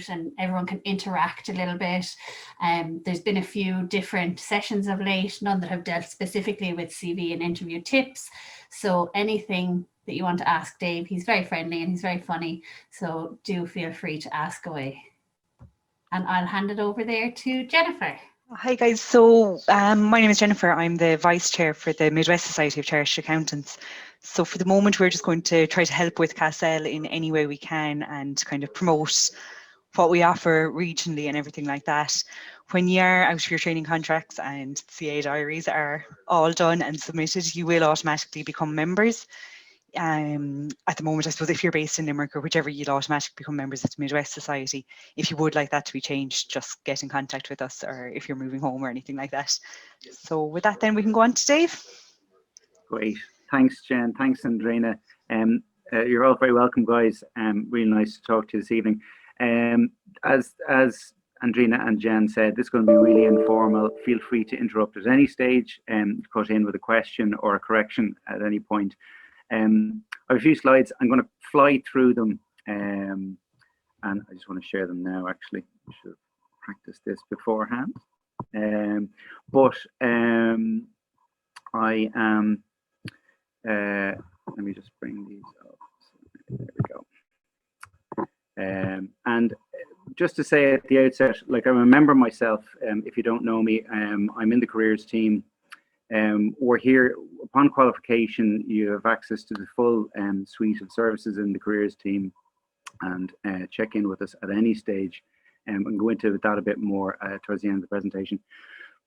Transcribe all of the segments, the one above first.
out and everyone can interact a little bit. There's been a few different sessions of late, none that have dealt specifically with CV and interview tips. So anything that you want to ask Dave, he's very friendly and he's very funny. So do feel free to ask away. And I'll hand it over there to Jennifer. Hi guys, so my name is Jennifer. I'm the Vice Chair for the Midwest Society of Chartered Accountants. So for the moment we're just going to try to help with CASSL in any way we can and kind of promote what we offer regionally and everything like that. When you are out of your training contracts and CA diaries are all done and submitted, you will automatically become members. At the moment, I suppose if you're based in Limerick or whichever, you'll automatically become members of the Midwest Society. If you would like that to be changed, just get in contact with us, or if you're moving home or anything like that. So with that then we can go on to Dave. Great, thanks Jen, thanks Andrina. You're all very welcome guys, really nice to talk to you this evening. As Andrina and Jen said, this is going to be really informal. Feel free to interrupt at any stage and cut in with a question or a correction at any point. I have a few slides. I'm going to fly through them, and I just want to share them now. Actually, I should have practiced this beforehand. I am. Let me just bring these up. There we go. And just to say at the outset, like I'm a member myself. If you don't know me, I'm in the careers team. We're here upon qualification. You have access to the full suite of services in the careers team, and check in with us at any stage, and go into that a bit more towards the end of the presentation.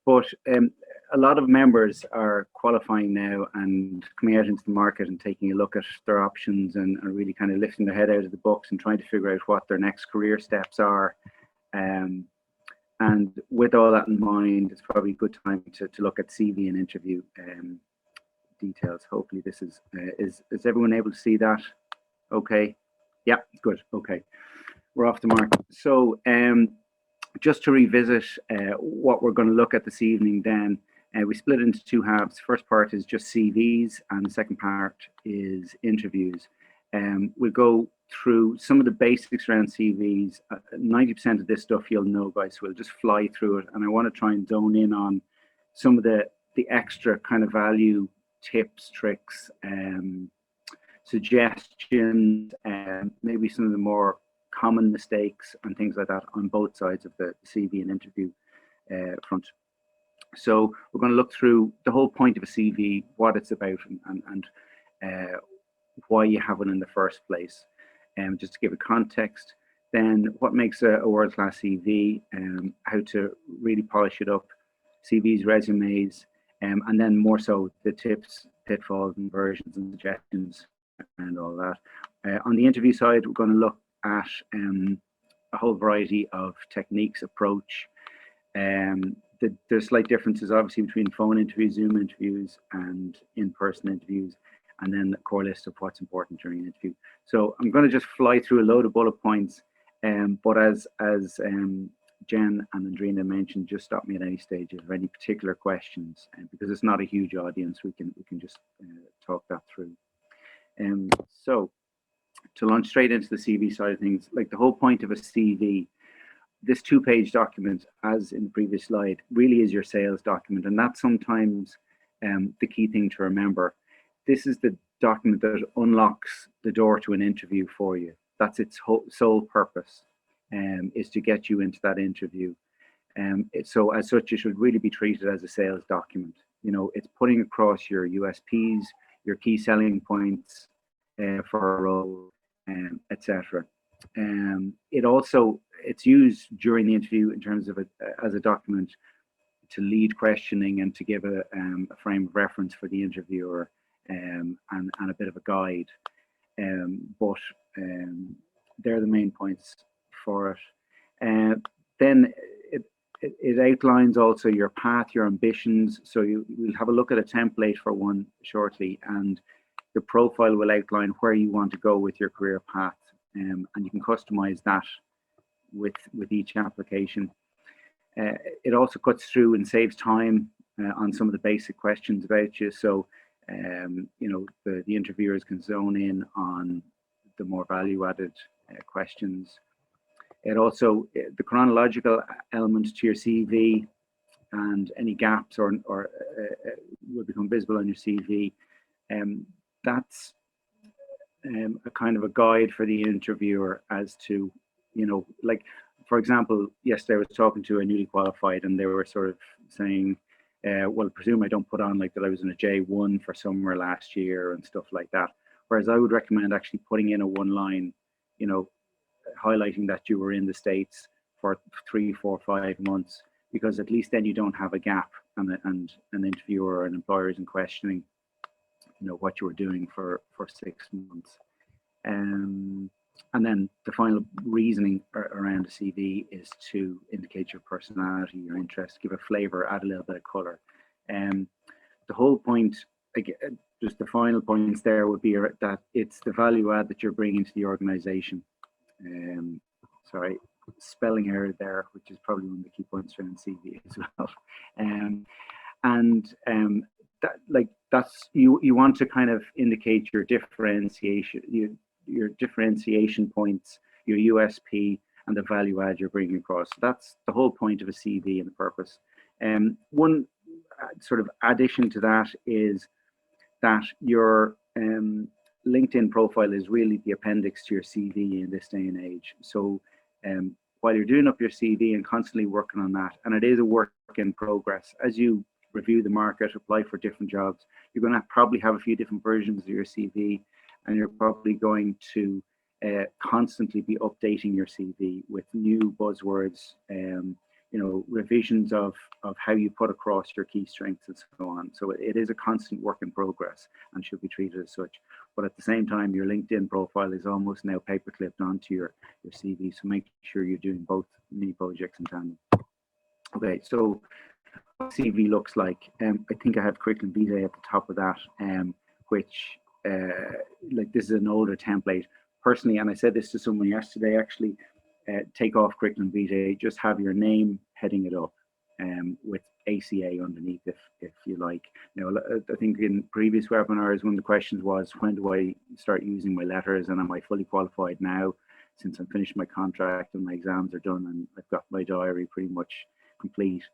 But a lot of members are qualifying now and coming out into the market and taking a look at their options and really kind of lifting their head out of the books and trying to figure out what their next career steps are. And with all that in mind, it's probably a good time to look at CV and interview details. Hopefully this is everyone able to see that? Okay. Yeah, good. Okay. We're off the mark. So just to revisit what we're going to look at this evening then, we split into two halves. First part is just CVs and the second part is interviews. We'll go through some of the basics around CVs. 90% of this stuff you'll know, guys, so we'll just fly through it. And I want to try and zone in on some of the extra kind of value tips, tricks, suggestions, and maybe some of the more common mistakes and things like that on both sides of the CV and interview front. So we're going to look through the whole point of a CV, what it's about, and why you have one in the first place. Just to give a context, then what makes a world-class CV, how to really polish it up, CVs, resumes, and then more so the tips, pitfalls, inversions, and suggestions, and all that. On the interview side, we're going to look at a whole variety of techniques, approach. There's slight differences, obviously, between phone interviews, Zoom interviews, and in-person interviews, and then the core list of what's important during an interview. So I'm going to just fly through a load of bullet points, but as Jen and Andrina mentioned, just stop me at any stage if there are any particular questions, because it's not a huge audience, we can just talk that through. So to launch straight into the CV side of things, like the whole point of a CV, this 2-page document, as in the previous slide, really is your sales document, and that's sometimes the key thing to remember. This is the document that unlocks the door to an interview for you. That's its sole purpose, is to get you into that interview. So as such, it should really be treated as a sales document. You know, it's putting across your USPs, your key selling points for a role, etc. It's used during the interview in terms of as a document to lead questioning and to give a frame of reference for the interviewer, and a bit of a guide. But they're the main points for it. Then it outlines also your path, your ambitions. So we'll have a look at a template for one shortly, and the profile will outline where you want to go with your career path, and you can customize that with each application. It also cuts through and saves time on some of the basic questions about you. So you know, the interviewers can zone in on the more value-added questions. It also, the chronological element to your CV and any gaps or will become visible on your CV. That's a kind of a guide for the interviewer as to, like, for example, yesterday I was talking to a newly qualified and they were sort of saying, well, I presume I don't put on like that I was in a J1 for summer last year and stuff like that. Whereas I would recommend actually putting in a one line, highlighting that you were in the States for 3, 4, 5 months, because at least then you don't have a gap and an interviewer or an employer isn't questioning, what you were doing for 6 months. And then the final reasoning around a CV is to indicate your personality, your interest, give a flavor, add a little bit of color. The whole point, again, just the final points there would be that it's the value add that you're bringing to the organization. Sorry, spelling error there, which is probably one of the key points around CV as well. That's you want to kind of indicate your differentiation, your differentiation points, your USP, and the value add you're bringing across. That's the whole point of a CV and the purpose. One sort of addition to that is that your LinkedIn profile is really the appendix to your CV in this day and age. So while you're doing up your CV and constantly working on that, and it is a work in progress, as you review the market, apply for different jobs, you're going to probably have a few different versions of your CV, and you're probably going to constantly be updating your CV with new buzzwords, revisions of how you put across your key strengths and so on. So it is a constant work in progress and should be treated as such. But at the same time, your LinkedIn profile is almost now paper clipped onto your CV. So make sure you're doing both mini projects in tandem. Okay, so what CV looks like. I think I have curriculum vitae at the top of that, which like this is an older template. Personally, and I said this to someone yesterday, actually, take off curriculum vitae, just have your name heading it up with ACA underneath if you like. I think in previous webinars, one of the questions was, when do I start using my letters, and am I fully qualified now since I'm finished my contract and my exams are done and I've got my diary pretty much complete?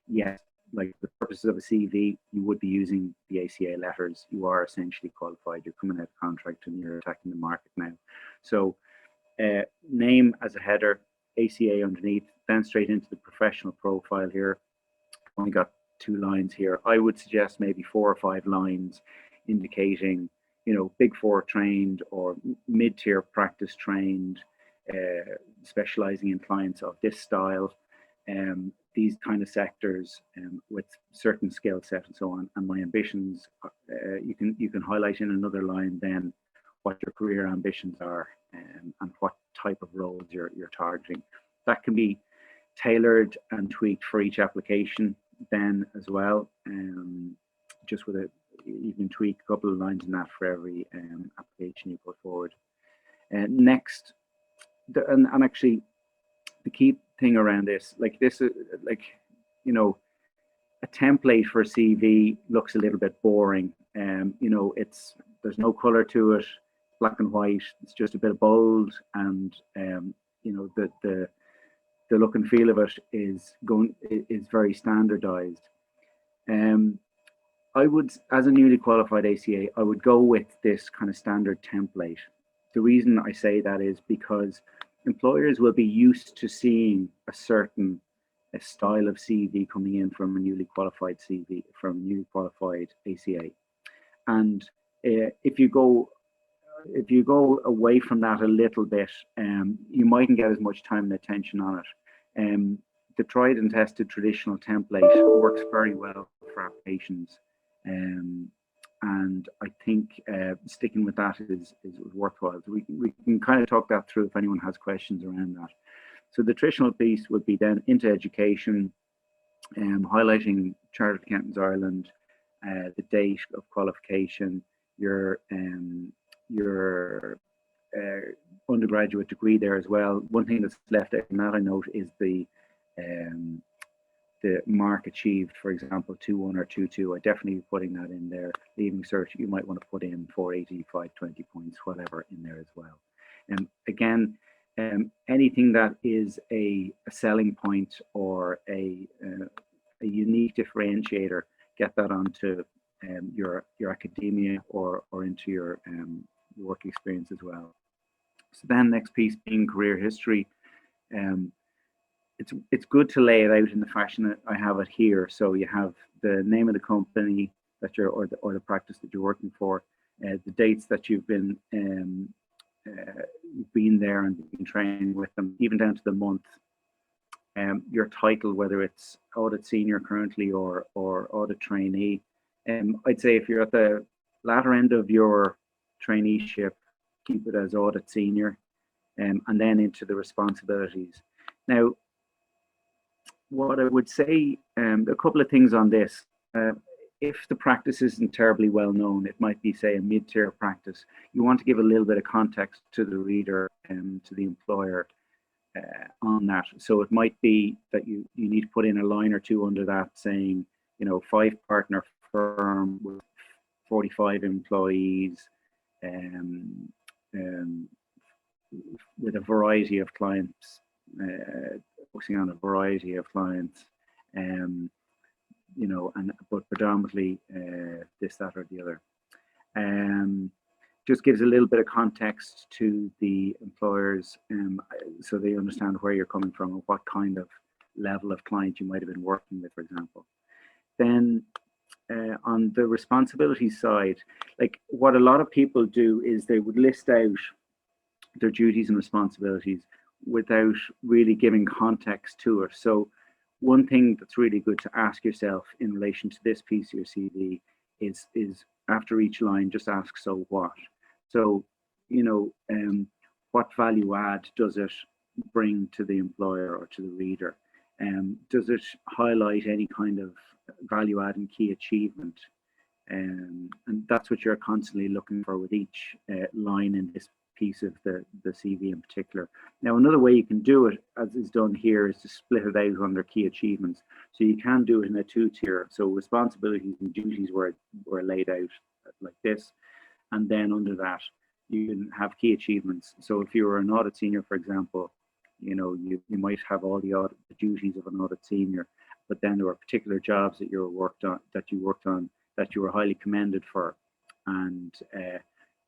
Yes, like the purposes of a CV, you would be using the ACA letters. You are essentially qualified. You're coming out of contract and you're attacking the market now. So name as a header, ACA underneath, then straight into the professional profile here. Only got 2 lines here. I would suggest maybe 4 or 5 lines indicating, Big 4 trained or mid-tier practice trained, specializing in clients of this style, these kind of sectors with certain skill set and so on. And my ambitions, you can highlight in another line then what your career ambitions are and what type of roles you're targeting. That can be tailored and tweaked for each application then as well. Just with you can tweak a couple of lines in that for every application you put forward. Next, and actually the key thing around this, a template for a CV looks a little bit boring. There's no color to it, black and white. It's just a bit of bold, and the look and feel of it is very standardized. I would, as a newly qualified ACA, I would go with this kind of standard template. The reason I say that is because employers will be used to seeing a certain style of CV coming in from a newly qualified CV, from a newly qualified ACA. And if you go away from that a little bit, you mightn't get as much time and attention on it. The tried and tested traditional template works very well for applications. And I think sticking with that is worthwhile. So we can kind of talk that through if anyone has questions around that. So the traditional piece would be then into education, highlighting Chartered Accountants Ireland, the date of qualification, your undergraduate degree there as well. One thing that's left out in that I note is the mark achieved, for example, 2-1 or 2-2. I definitely be putting that in there. Leaving cert, you might want to put in 480, 520 points, whatever in there as well. And again, anything that is a selling point or a unique differentiator, get that onto your academia or into your work experience as well. So then next piece being career history. It's good to lay it out in the fashion that I have it here. So you have the name of the company that you're or the practice that you're working for, the dates that you've been there and been training with them, even down to the month. Your title, whether it's audit senior currently or audit trainee. I'd say if you're at the latter end of your traineeship, keep it as audit senior, and then into the responsibilities. Now, what I would say, a couple of things on this. If the practice isn't terribly well known, it might be, say, a mid-tier practice. You want to give a little bit of context to the reader and to the employer on that. So it might be that you need to put in a line or two under that saying, 5-partner firm with 45 employees, with a variety of clients, focusing on a variety of clients, but predominantly this, that, or the other. Just gives a little bit of context to the employers, so they understand where you're coming from and what kind of level of client you might have been working with, for example. Then on the responsibility side, like what a lot of people do is they would list out their duties and responsibilities without really giving context to it. So one thing that's really good to ask yourself in relation to this piece of your CV is after each line, just ask, so what? So, what value add does it bring to the employer or to the reader? Does it highlight any kind of value add and key achievement? And that's what you're constantly looking for with each line in this piece of the CV in particular. Now, another way you can do it, as is done here, is to split it out under key achievements. So you can do it in a 2-tier. So responsibilities and duties were laid out like this. And then under that, you can have key achievements. So if you were an audit senior, for example, you might have all the duties of an audit senior, but then there were particular jobs that you worked on that you were highly commended for. And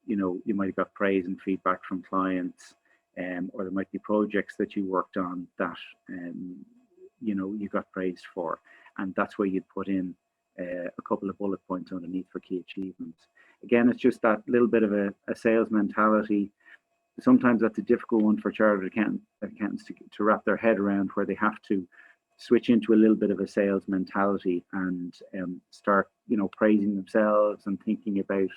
you might have got praise and feedback from clients, or there might be projects that you worked on that you got praised for, and that's where you'd put in a couple of bullet points underneath for key achievements. Again, it's just that little bit of a sales mentality. Sometimes that's a difficult one for chartered accountants to wrap their head around, where they have to switch into a little bit of a sales mentality and start praising themselves and thinking about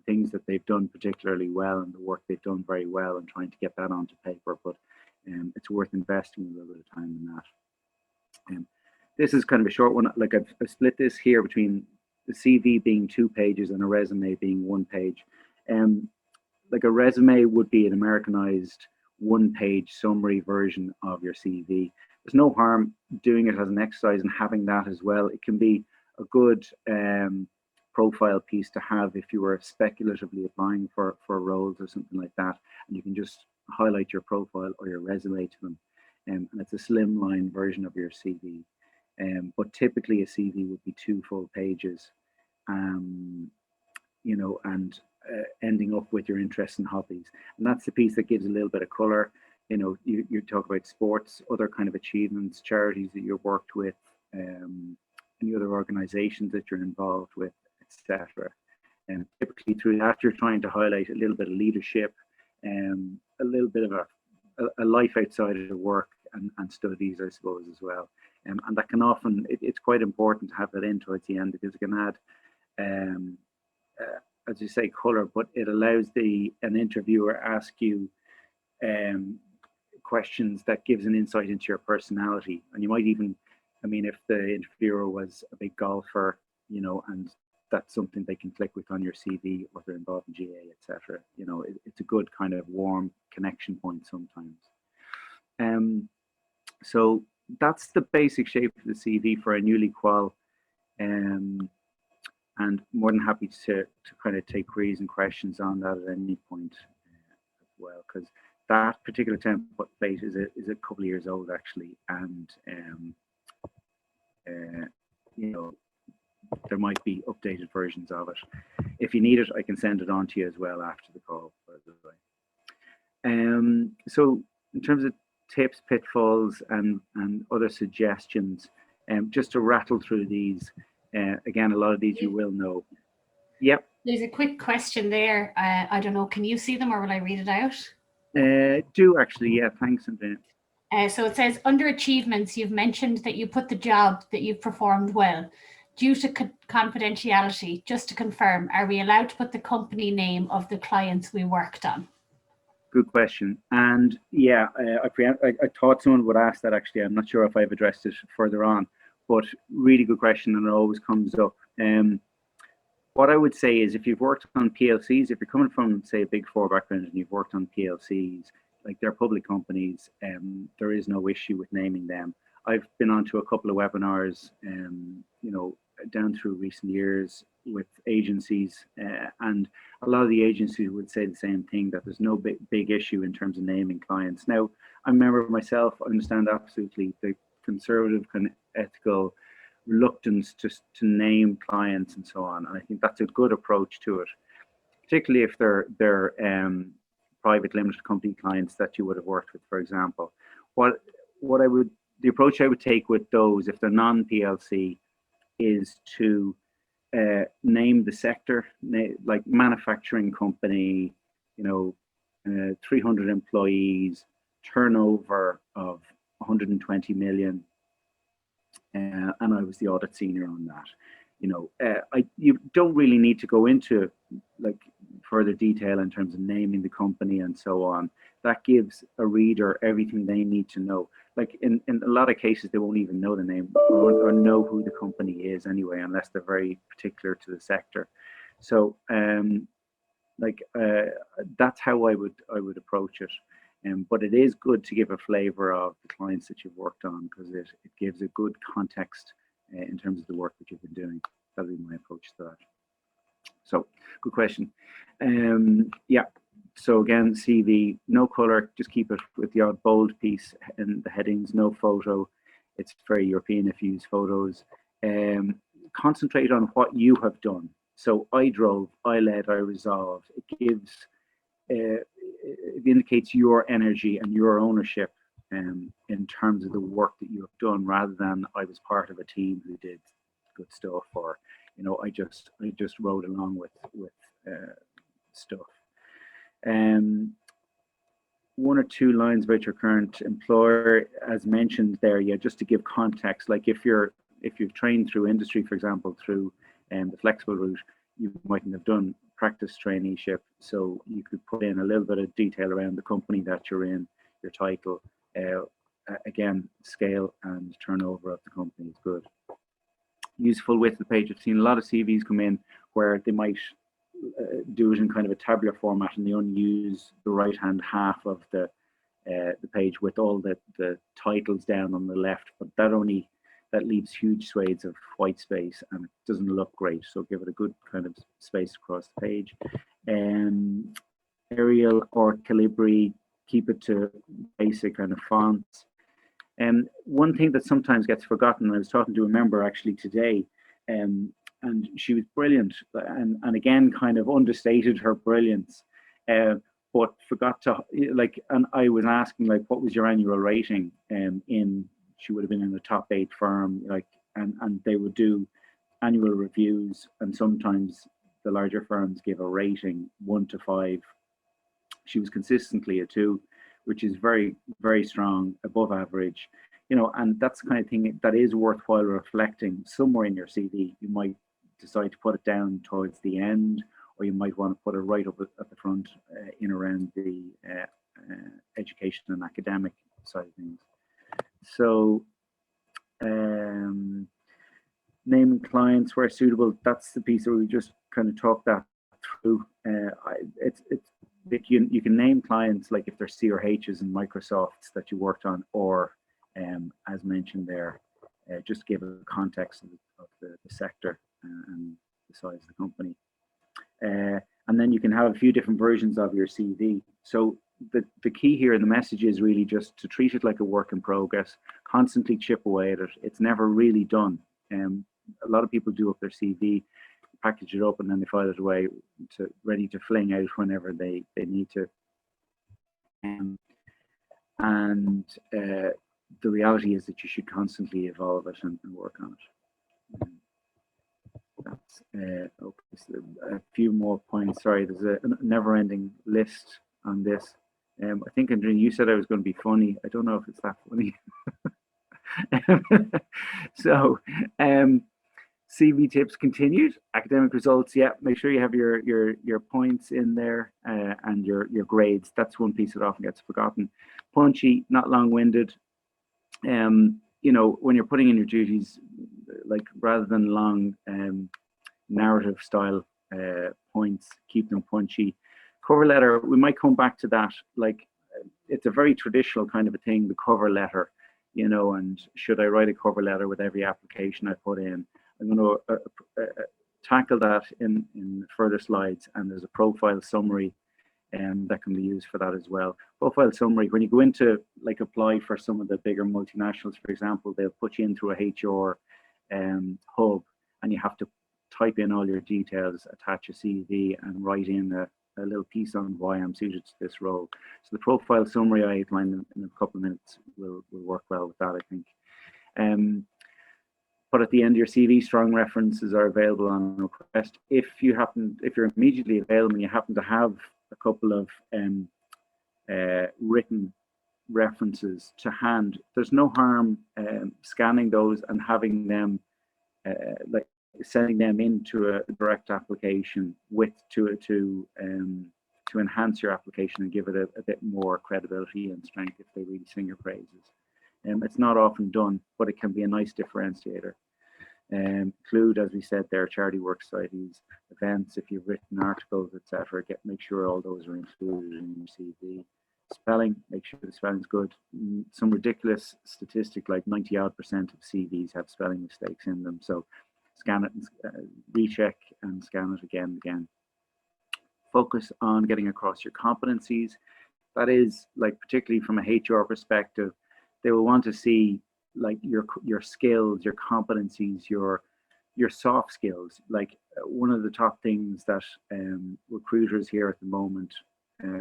things that they've done particularly well and the work they've done very well, and trying to get that onto paper. But it's worth investing a little bit of time in that. This is kind of a short one. Like I've split this here between the CV being 2 pages and a resume being 1 page. Like a resume would be an Americanized 1-page summary version of your CV. There's no harm doing it as an exercise and having that as well. It can be a good profile piece to have if you were speculatively applying for roles or something like that, and you can just highlight your profile or your resume to them, and it's a slimline version of your CV. But typically a CV would be 2 full pages, and ending up with your interests and hobbies, and that's the piece that gives a little bit of color. You talk about sports, other kind of achievements, charities that you've worked with, any other organizations that you're involved with, etc. And typically through that, you're trying to highlight a little bit of leadership, a little bit of a life outside of work and studies, I suppose, as well. And that can often, it's quite important to have that in towards the end, because it can add, as you say, color, but it allows an interviewer ask you questions that gives an insight into your personality. And you might even, if the interviewer was a big golfer, and that's something they can click with on your CV, or they're involved in GA, etc. It's a good kind of warm connection point sometimes. So that's the basic shape of the CV for a newly qual, and more than happy to kind of take queries and questions on that at any point as well, because that particular template is a couple of years old actually, and you know, there might be updated versions of it. If you need it, I can send it on to you as well after the call, by the way. So in terms of tips, pitfalls, and other suggestions, just to rattle through these, again, a lot of these you will know. Yep. There's a quick question there. I don't know, can you see them or will I read it out? Do actually, yeah, thanks, Andrea. So it says, under achievements, you've mentioned that you put the job that you've performed well. Due to confidentiality, just to confirm, are we allowed to put the company name of the clients we worked on? Good question. And yeah, I thought someone would ask that actually. I'm not sure if I've addressed it further on, but really good question, and it always comes up. What I would say is, if you've worked on PLCs, if you're coming from, say, a Big Four background and you've worked on PLCs, like they're public companies, there is no issue with naming them. I've been on to a couple of webinars, you know, down through recent years with agencies, and a lot of the agencies would say the same thing, that there's no big issue in terms of naming clients. Now, I remember myself, I understand absolutely the conservative kind of ethical reluctance to name clients and so on, and I think that's a good approach to it, particularly if they're private limited company clients that you would have worked with, for example. The approach I would take with those, if they're non-PLC, is to name the sector, like manufacturing company, you know, 300 employees, turnover of 120 million, and I was the audit senior on that. You know, you don't really need to go into like further detail in terms of naming the company and so on. That gives a reader everything they need to know. Like in a lot of cases, they won't even know the name or know who the company is anyway, unless they're very particular to the sector. So that's how I would approach it. But it is good to give a flavor of the clients that you've worked on, because it gives a good context in terms of the work that you've been doing. That'll be my approach to that. So, good question. Yeah. So again, CV, no color, just keep it with the odd bold piece in the headings, no photo. It's very European if you use photos. Concentrate on what you have done. So I drove, I led, I resolved. It indicates your energy and your ownership in terms of the work that you have done, rather than I was part of a team who did good stuff, or you know, I just rode along with stuff. One or two lines about your current employer, as mentioned there, yeah, just to give context. Like if you've trained through industry, for example, through the flexible route, you mightn't have done practice traineeship, so you could put in a little bit of detail around the company that you're in, your title, again, scale and turnover of the company is good. Useful width of the page. I've seen a lot of CVs come in where they might do it in kind of a tabular format, and they only use the right hand half of the page with all the titles down on the left, but that leaves huge swathes of white space and it doesn't look great. So give it a good kind of space across the page. Arial or Calibri, keep it to basic kind of fonts. And one thing that sometimes gets forgotten, I was talking to a member actually today, and she was brilliant, and again kind of understated her brilliance, but forgot to and I was asking, like, what was your annual rating? She would have been in a top 8 firm, and they would do annual reviews, and sometimes the larger firms give a rating 1 to 5. She was consistently a 2, which is very, very strong, above average, and that's the kind of thing that is worthwhile reflecting somewhere in your CV. You might decide to put it down towards the end, or you might want to put it right up at the front, in around the education and academic side of things. So naming clients where suitable, that's the piece where we just kind of talk that through. You can name clients like if they're CRHs and Microsofts that you worked on, or as mentioned there, just give a context of the sector and the size of the company. And then you can have a few different versions of your CV. So the key here, and the message is really just to treat it like a work in progress, constantly chip away at it. It's never really done. A lot of people do up their CV, package it up, and then they file it away ready to fling out whenever they need to. The reality is that you should constantly evolve it and work on it. That's okay. So a few more points. Sorry, there's a never-ending list on this. I think, Andrea, you said I was going to be funny. I don't know if it's that funny. So, CV tips continued. Academic results, yeah. Make sure you have your points in there and your grades. That's one piece that often gets forgotten. Punchy, not long-winded. You know, when you're putting in your duties, like rather than long narrative style points, keep them punchy. Cover letter, we might come back to that. Like, it's a very traditional kind of a thing, the cover letter, you know, and should I write a cover letter with every application I put in? I'm going to tackle that in further slides, and there's a profile summary that can be used for that as well. Profile summary, when you go into like apply for some of the bigger multinationals, for example, they'll put you in through a HR hub, and you have to type in all your details, attach a CV, and write in a little piece on why I'm suited to this role. So the profile summary I outlined in a couple of minutes will work well with that, I think. But at the end of your CV, strong references are available on request. If you're immediately available and you happen to have a couple of written references to hand, there's no harm scanning those and having them, like sending them into a direct application to enhance your application and give it a bit more credibility and strength if they really sing your praises. It's not often done, but it can be a nice differentiator. Include, as we said there, charity work societies, events, if you've written articles, etc. Make sure all those are included in your CV. Spelling, make sure the spelling's good. Some ridiculous statistic like 90% of CVs have spelling mistakes in them, so scan it and recheck and scan it again and again. Focus on getting across your competencies. That is, like, particularly from a HR perspective, they will want to see like your skills, your competencies, your soft skills. Like, one of the top things that recruiters here at the moment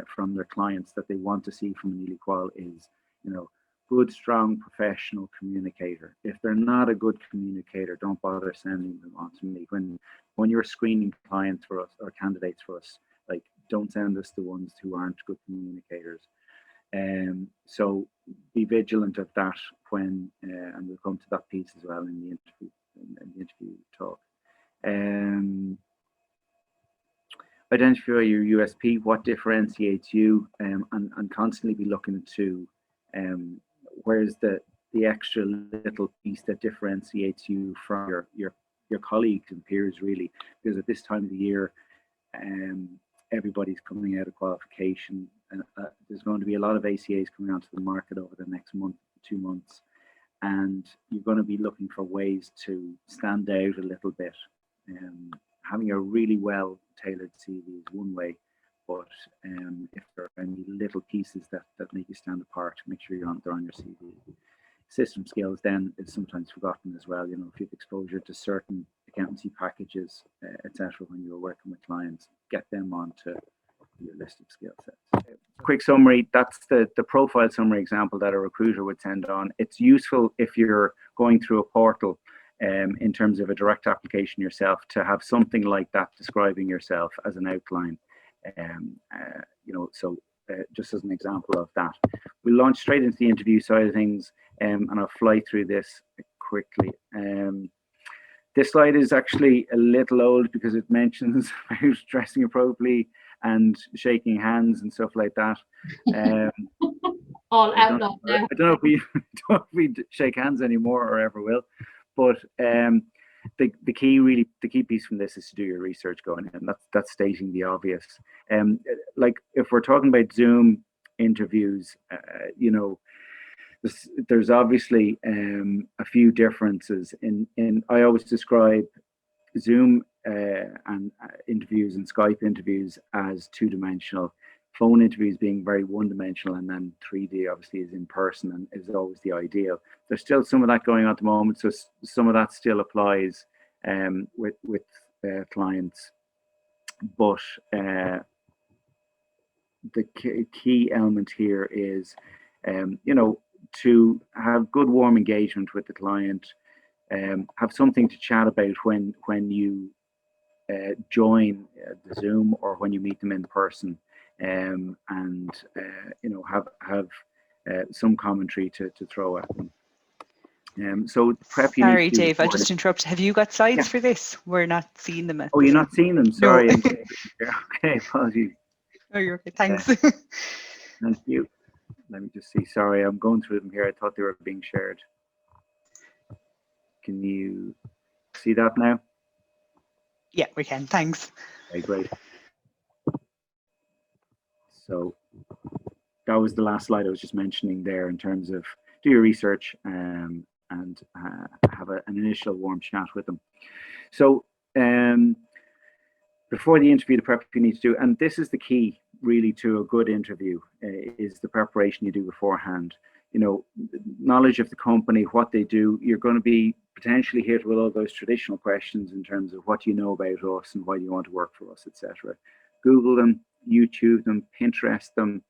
from their clients that they want to see from a newly qual is, you know, good, strong, professional communicator. If they're not a good communicator, don't bother sending them on to me. When you're screening clients for us or candidates for us, like, don't send us the ones who aren't good communicators. So be vigilant of that when, and we'll come to that piece as well in the interview talk. Identify your USP, what differentiates you, and constantly be looking to where's the extra little piece that differentiates you from your colleagues and peers, really, because at this time of the year, everybody's coming out of qualification, and there's going to be a lot of ACAs coming onto the market over the next month, 2 months, and you're going to be looking for ways to stand out a little bit. Having a really well tailored CV is one way, but if there are any little pieces that make you stand apart, make sure they're on your CV. System skills then is sometimes forgotten as well. You know, if you have exposure to certain accountancy packages, etc., when you're working with clients, get them onto your list of skill sets. Quick summary, that's the profile summary example that a recruiter would send on. It's useful if you're going through a portal in terms of a direct application yourself to have something like that describing yourself as an outline. You know, so just as an example of that. We'll launch straight into the interview side of things, and I'll fly through this quickly. This slide is actually a little old because it mentions about dressing appropriately and shaking hands and stuff like that. All outlawed now. I don't know if we shake hands anymore or ever will, but the key piece from this is to do your research going in. That's stating the obvious. Like, if we're talking about Zoom interviews, you know, there's obviously a few differences in I always describe Zoom and interviews and Skype interviews as two-dimensional. phone interviews being very one-dimensional, and then 3D obviously is in person and is always the ideal. There's still some of that going on at the moment, so some of that still applies with clients, but the key element here is, to have good warm engagement with the client, have something to chat about when you join the Zoom or when you meet them in person, and have some commentary to throw at them. So prep. Sorry, Dave, I just interrupted. Have you got slides Yeah. for this? We're not seeing them. Oh, you're not seeing them? Sorry. No. Okay, apologies. Oh, you're okay. Thanks. Thank you. Let me just see. Sorry, I'm going through them here. I thought they were being shared. Can you see that now? Yeah, we can. Thanks. Okay, great. So that was the last slide I was just mentioning there, in terms of do your research and have an initial warm chat with them. So before the interview, the prep you need to do, and this is the key really to a good interview, is the preparation you do beforehand. Knowledge of the company, what they do. You're going to be potentially hit with all those traditional questions in terms of what do you know about us and why do you want to work for us, etc. Google them, YouTube them, Pinterest them.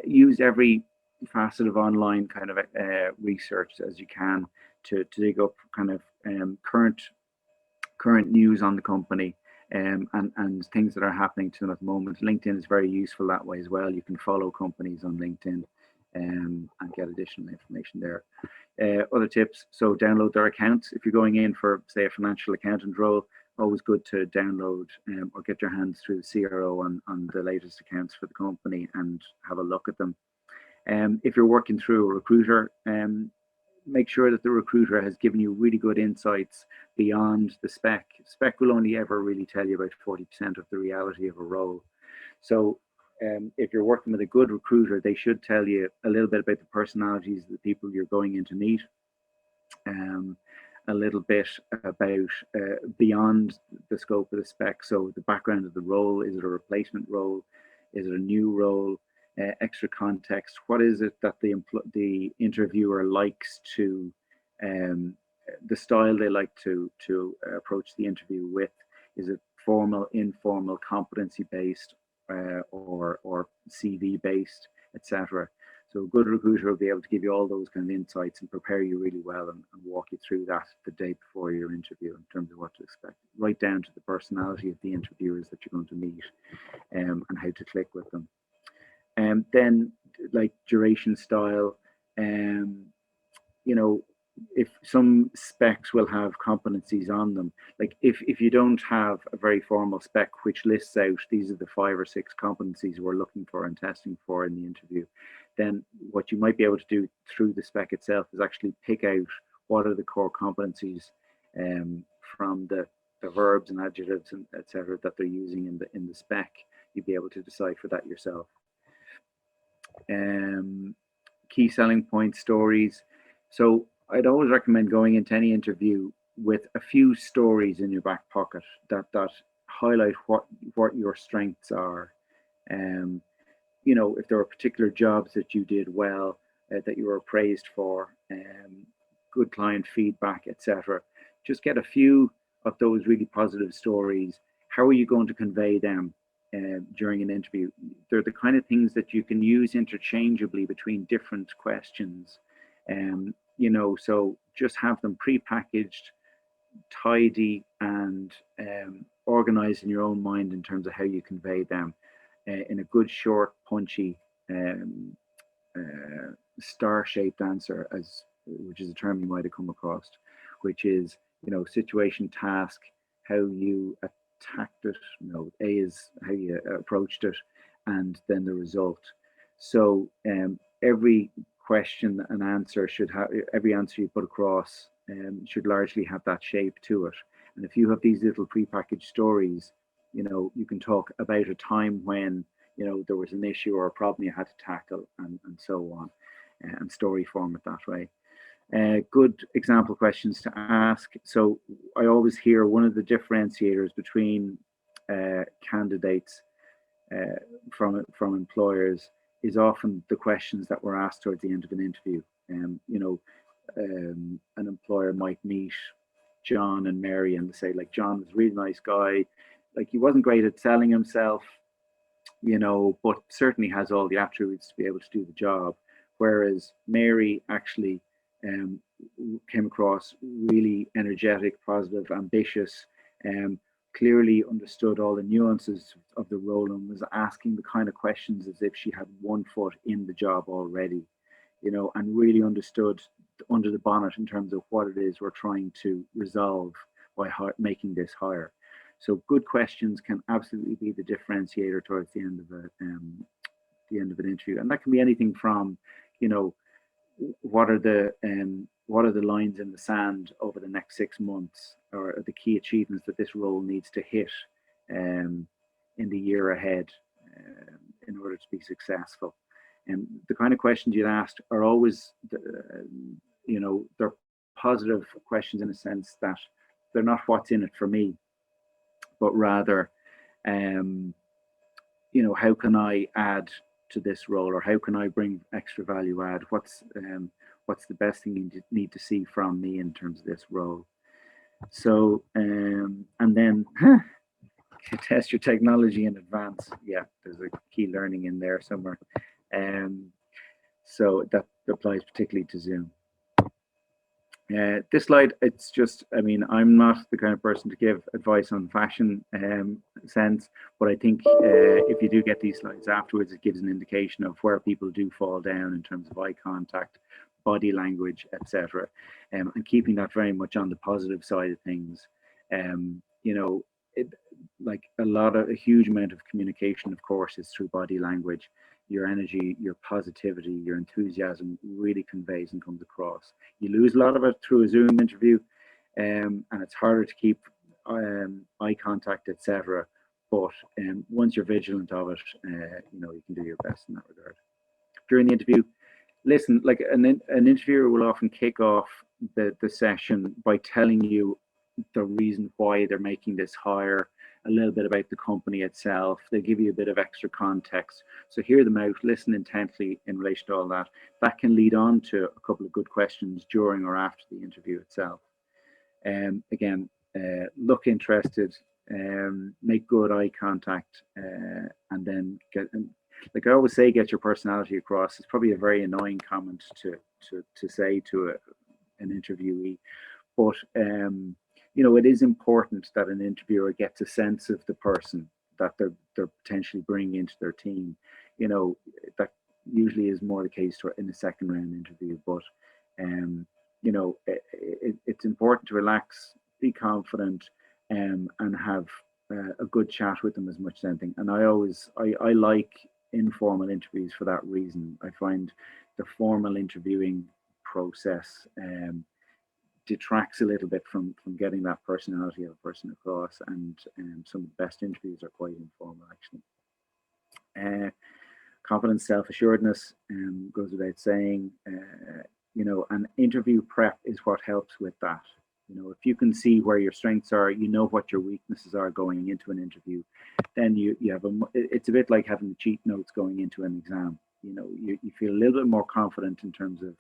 Use every facet of online kind of research as you can to dig up kind of current news on the company, and things that are happening to them at the moment. LinkedIn is very useful that way as well. You can follow companies on LinkedIn and get additional information there. Other tips, so download their accounts. If you're going in for, say, a financial accountant role, always good to download or get your hands through the CRO on the latest accounts for the company and have a look at them. If you're working through a recruiter, make sure that the recruiter has given you really good insights beyond the spec. Spec will only ever really tell you about 40% of the reality of a role. So if you're working with a good recruiter, they should tell you a little bit about the personalities of the people you're going in to meet, a little bit about beyond the scope of the spec. So the background of the role, is it a replacement role? Is it a new role? Extra context. What is it that the interviewer likes to, the style they like to approach the interview with? Is it formal, informal, competency based, or CV based, etc. So a good recruiter will be able to give you all those kind of insights and prepare you really well and walk you through that the day before your interview in terms of what to expect, right down to the personality of the interviewers that you're going to meet, and how to click with them. And then, like, duration, style, if some specs will have competencies on them, like if you don't have a very formal spec which lists out these are the 5 or 6 competencies we're looking for and testing for in the interview, then what you might be able to do through the spec itself is actually pick out what are the core competencies from the verbs and adjectives and etc. that they're using in the spec. You'd be able to decipher that yourself. Key selling points, stories. So I'd always recommend going into any interview with a few stories in your back pocket that highlight what your strengths are. If there are particular jobs that you did well, that you were praised for, good client feedback, etc. Just get a few of those really positive stories. How are you going to convey them during an interview? They're the kind of things that you can use interchangeably between different questions. So just have them pre-packaged, tidy, and organized in your own mind in terms of how you convey them in a good, short, punchy, star-shaped answer, which is a term you might have come across, which is, situation, task, how you attacked it. A is how you approached it, and then the result. So every question and answer should have, every answer you put across should largely have that shape to it. And if you have these little prepackaged stories, you can talk about a time when there was an issue or a problem you had to tackle, and so on, and story form it that way. Good example questions to ask. So I always hear one of the differentiators between candidates from employers is often the questions that were asked towards the end of an interview. An employer might meet John and Mary and say, like, John was a really nice guy, like he wasn't great at selling himself, but certainly has all the attributes to be able to do the job. Whereas Mary actually came across really energetic, positive, ambitious, clearly understood all the nuances of the role and was asking the kind of questions as if she had one foot in the job already, and really understood under the bonnet in terms of what it is we're trying to resolve by making this hire. So good questions can absolutely be the differentiator towards the end of an interview, and that can be anything from, what are the lines in the sand over the next 6 months, or the key achievements that this role needs to hit in the year ahead in order to be successful. And the kind of questions you'd ask are always, they're positive questions in a sense that they're not what's in it for me, but rather, how can I add to this role, or how can I bring extra value add? What's the best thing you need to see from me in terms of this role? So, and then test your technology in advance. Yeah, there's a key learning in there somewhere. So that applies particularly to Zoom. This slide, it's just, I'm not the kind of person to give advice on fashion sense, but I think if you do get these slides afterwards, it gives an indication of where people do fall down in terms of eye contact, body language, etc. And keeping that very much on the positive side of things. Like a huge amount of communication, of course, is through body language. Your energy, your positivity, your enthusiasm really conveys and comes across. You lose a lot of it through a Zoom interview, and it's harder to keep eye contact, etc. But once you're vigilant of it, you can do your best in that regard. During the interview, listen, like an interviewer will often kick off the session by telling you the reason why they're making this hire, a little bit about the company itself. They give you a bit of extra context. So hear them out, listen intently in relation to all that. That can lead on to a couple of good questions during or after the interview itself. Again, look interested, make good eye contact, and then like I always say, get your personality across. It's probably a very annoying comment to say to an interviewee, but it is important that an interviewer gets a sense of the person that they're potentially bringing into their team. That usually is more the case in a second round interview, but it's important to relax, be confident, and have a good chat with them as much as anything. And I like informal interviews for that reason. I find the formal interviewing process detracts a little bit from getting that personality of a person across, and some of the best interviews are quite informal actually. Confidence, self-assuredness goes without saying. And interview prep is what helps with that. If you can see where your strengths are, what your weaknesses are going into an interview, then you have it's a bit like having the cheat notes going into an exam. You feel a little bit more confident in terms of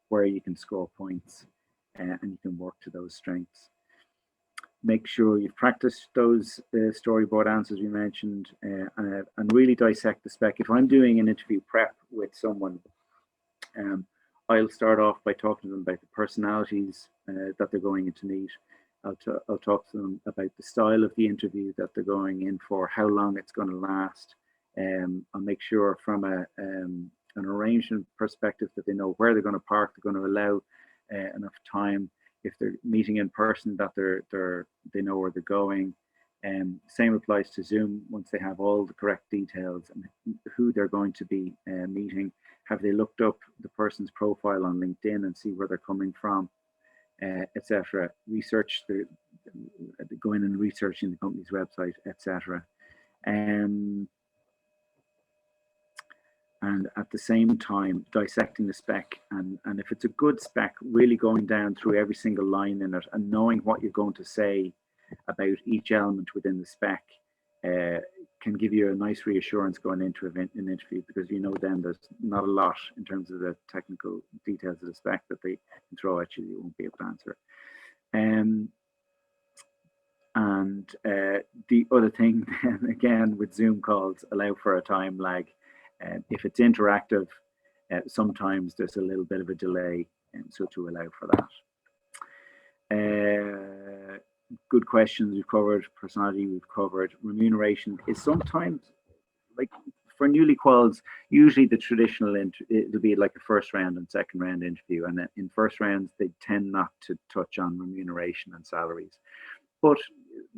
where you can score points, and you can work to those strengths. Make sure you've practiced those storyboard answers we mentioned, and really dissect the spec. If I'm doing an interview prep with someone, I'll start off by talking to them about the personalities that they're going in to meet. I'll talk to them about the style of the interview that they're going in for, how long it's going to last. I'll make sure from an arrangement perspective that they know where they're going to park, they're going to allow enough time. If they're meeting in person, that they know where they're going. Same applies to Zoom. Once they have all the correct details and who they're going to be meeting, have they looked up the person's profile on LinkedIn and see where they're coming from, etc. Research go in and researching the company's website, etc. And at the same time dissecting the spec, and if it's a good spec, really going down through every single line in it and knowing what you're going to say about each element within the spec can give you a nice reassurance going into an interview, because you know then there's not a lot in terms of the technical details of the spec that they can throw at you. You won't be able to answer. And the other thing, again, with Zoom calls, allow for a time lag. If it's interactive, sometimes there's a little bit of a delay, and so to allow for that. Good questions we've covered. Personality we've covered. Remuneration is sometimes, like for newly quals, usually the traditional it'll be like a first round and second round interview, and in first rounds they tend not to touch on remuneration and salaries. But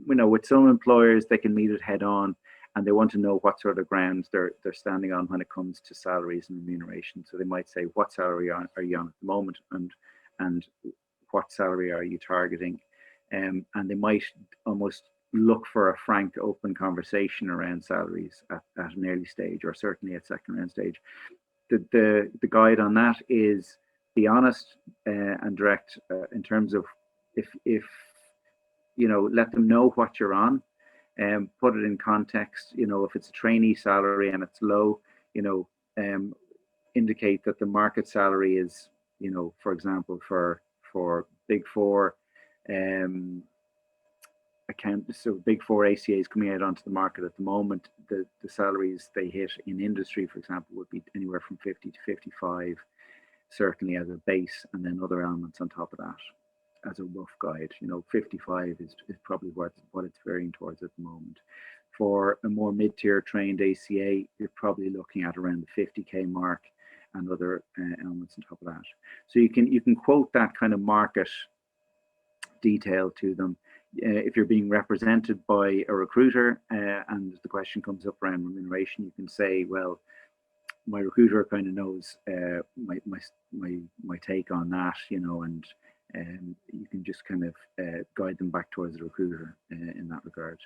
you know, with some employers, they can meet it head on, and they want to know what sort of grounds they're standing on when it comes to salaries and remuneration. So they might say, what salary are you on at the moment, and what salary are you targeting? And they might almost look for a frank, open conversation around salaries at an early stage, or certainly at second round stage. The guide on that is be honest and direct in terms of if you know, let them know what you're on, and put it in context. You know, if it's a trainee salary and it's low, you know, indicate that the market salary is, you know, for example, for Big Four so Big Four ACAs coming out onto the market at the moment, the salaries they hit in industry, for example, would be anywhere from 50 to 55, certainly as a base, and then other elements on top of that as a rough guide. You know, 55 is probably what it's varying towards at the moment. For a more mid-tier trained ACA, you're probably looking at around the 50k mark, and other elements on top of that. So you can quote that kind of market detail to them. If you're being represented by a recruiter and the question comes up around remuneration, you can say, well, my recruiter kind of knows my take on that, you know, and you can just kind of guide them back towards the recruiter in that regard.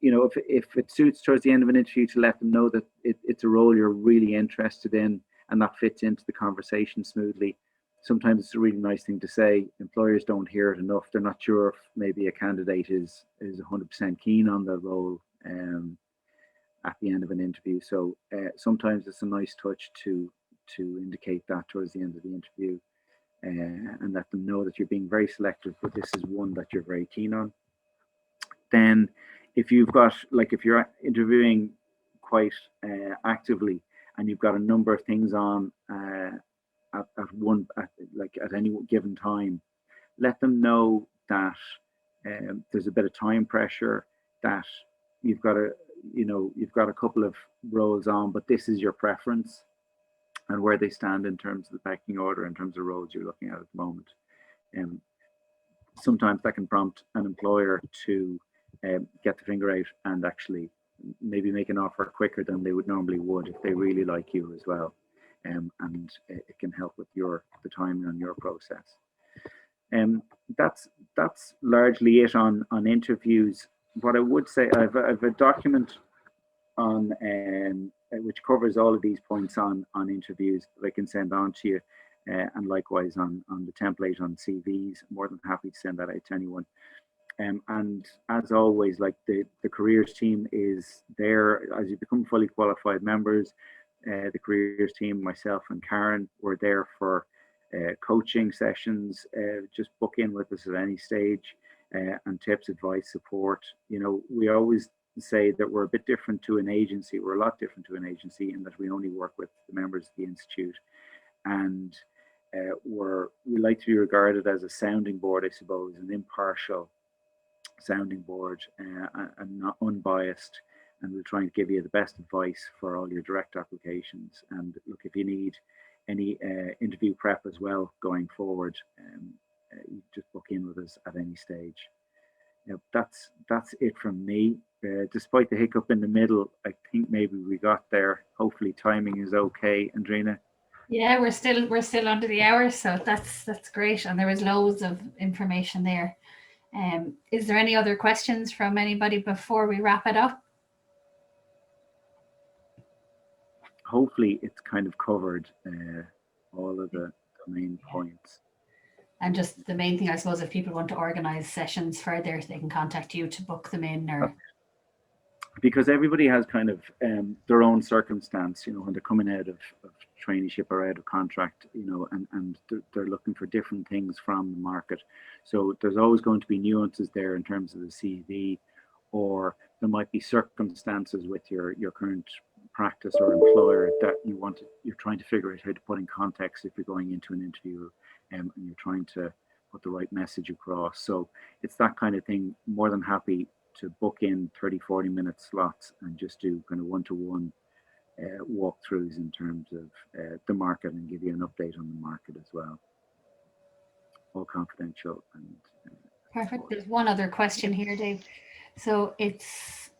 You know, if it suits towards the end of an interview, to let them know that it's a role you're really interested in and that fits into the conversation smoothly. Sometimes it's a really nice thing to say. Employers don't hear it enough. They're not sure if maybe a candidate is 100% keen on the role at the end of an interview. So sometimes it's a nice touch to indicate that towards the end of the interview, and let them know that you're being very selective, but this is one that you're very keen on. Then if you've got, like, if you're interviewing quite actively and you've got a number of things on at any given time, let them know that there's a bit of time pressure, that you've got a couple of roles on, but this is your preference, and where they stand in terms of the pecking order, in terms of roles you're looking at the moment. Sometimes that can prompt an employer to get the finger out and actually maybe make an offer quicker than they would normally would if they really like you as well. And it can help with the timing on your process. That's largely it on interviews. What I would say, I've a document on which covers all of these points on interviews that I can send on to you, and likewise on the template on CVs. I'm more than happy to send that out to anyone. And as always, like the careers team is there as you become fully qualified members. The careers team, myself and Karen, were there for coaching sessions. Just book in with us at any stage, and tips, advice, support. You know, we always say that we're a bit different to an agency. We're a lot different to an agency in that we only work with the members of the institute, and we like to be regarded as a sounding board, I suppose, an impartial sounding board, and not unbiased. And we'll try and give you the best advice for all your direct applications. And look, if you need any interview prep as well going forward, you just book in with us at any stage. You know, that's it from me. Despite the hiccup in the middle, I think maybe we got there. Hopefully timing is okay, Andrina. Yeah, we're still under the hour, so that's great. And there was loads of information there. Is there any other questions from anybody before we wrap it up? Hopefully it's kind of covered all of the main points. And just the main thing, I suppose, if people want to organise sessions further, they can contact you to book them in, or because everybody has kind of their own circumstance, when they're coming out of traineeship or out of contract, and they're looking for different things from the market. So there's always going to be nuances there in terms of the CV, or there might be circumstances with your current practice or employer that you're trying to figure out how to put in context if you're going into an interview, and you're trying to put the right message across. So it's that kind of thing. More than happy to book in 30-40 minute slots and just do kind of one-to-one walkthroughs in terms of the market, and give you an update on the market as well. All confidential. And perfect. There's one other question here, Dave. So it's,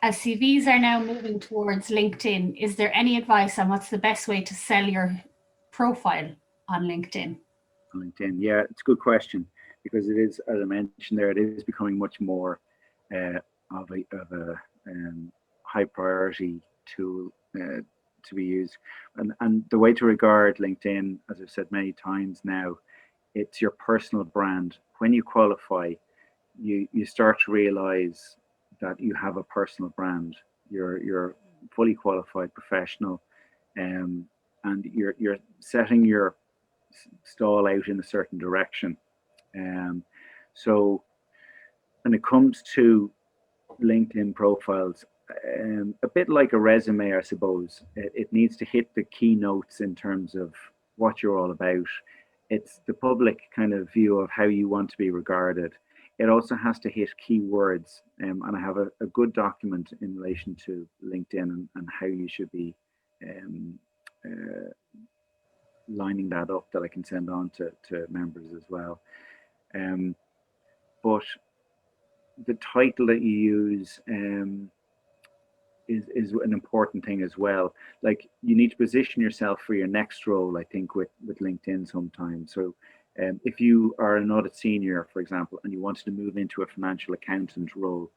as CVs are now moving towards LinkedIn, is there any advice on what's the best way to sell your profile on LinkedIn? LinkedIn, yeah, it's a good question, because it is, as I mentioned there, it is becoming much more of a high priority tool to be used. And the way to regard LinkedIn, as I've said many times now, it's your personal brand. When you qualify, you start to realize that you have a personal brand. You're fully qualified professional, and you're setting your stall out in a certain direction. So when it comes to LinkedIn profiles, a bit like a resume, I suppose, it needs to hit the keynotes in terms of what you're all about. It's the public kind of view of how you want to be regarded. It also has to hit keywords, and I have a good document in relation to LinkedIn and how you should be lining that up, that I can send on to members as well. But the title that you use is an important thing as well. Like, you need to position yourself for your next role, I think, with LinkedIn sometimes. So if you are an audit senior, for example, and you wanted to move into a financial accountant role,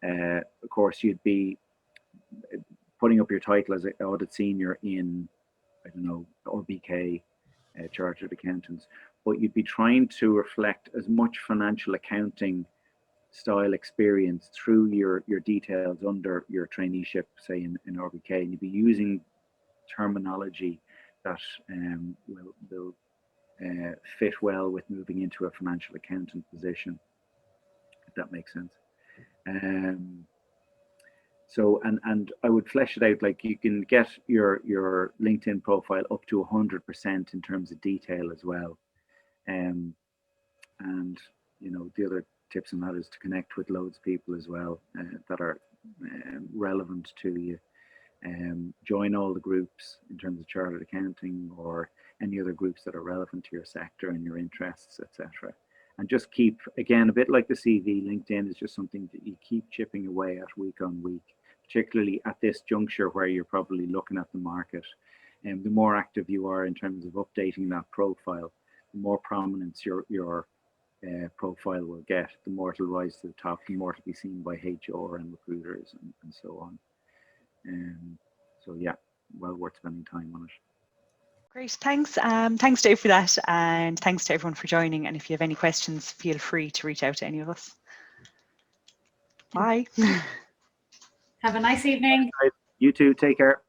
of course, you'd be putting up your title as an audit senior in, I don't know, RBK, Chartered Accountants, but you'd be trying to reflect as much financial accounting style experience through your details under your traineeship, say in RBK, and you'd be using terminology that will fit well with moving into a financial accountant position, if that makes sense. So, and I would flesh it out, like, you can get your LinkedIn profile up to 100% in terms of detail as well. And the other tips on that is to connect with loads of people as well that are relevant to you. Join all the groups in terms of chartered accounting, or any other groups that are relevant to your sector and your interests, etc. And just keep, again, a bit like the CV, LinkedIn is just something that you keep chipping away at week on week, particularly at this juncture where you're probably looking at the market. And the more active you are in terms of updating that profile, the more prominence your profile will get, the more it'll rise to the top, the more it'll be seen by HR and recruiters and so on. So yeah, well worth spending time on it. Great, thanks. Thanks, Dave, for that, and thanks to everyone for joining. And if you have any questions, feel free to reach out to any of us. Bye. Have a nice evening. You too, take care.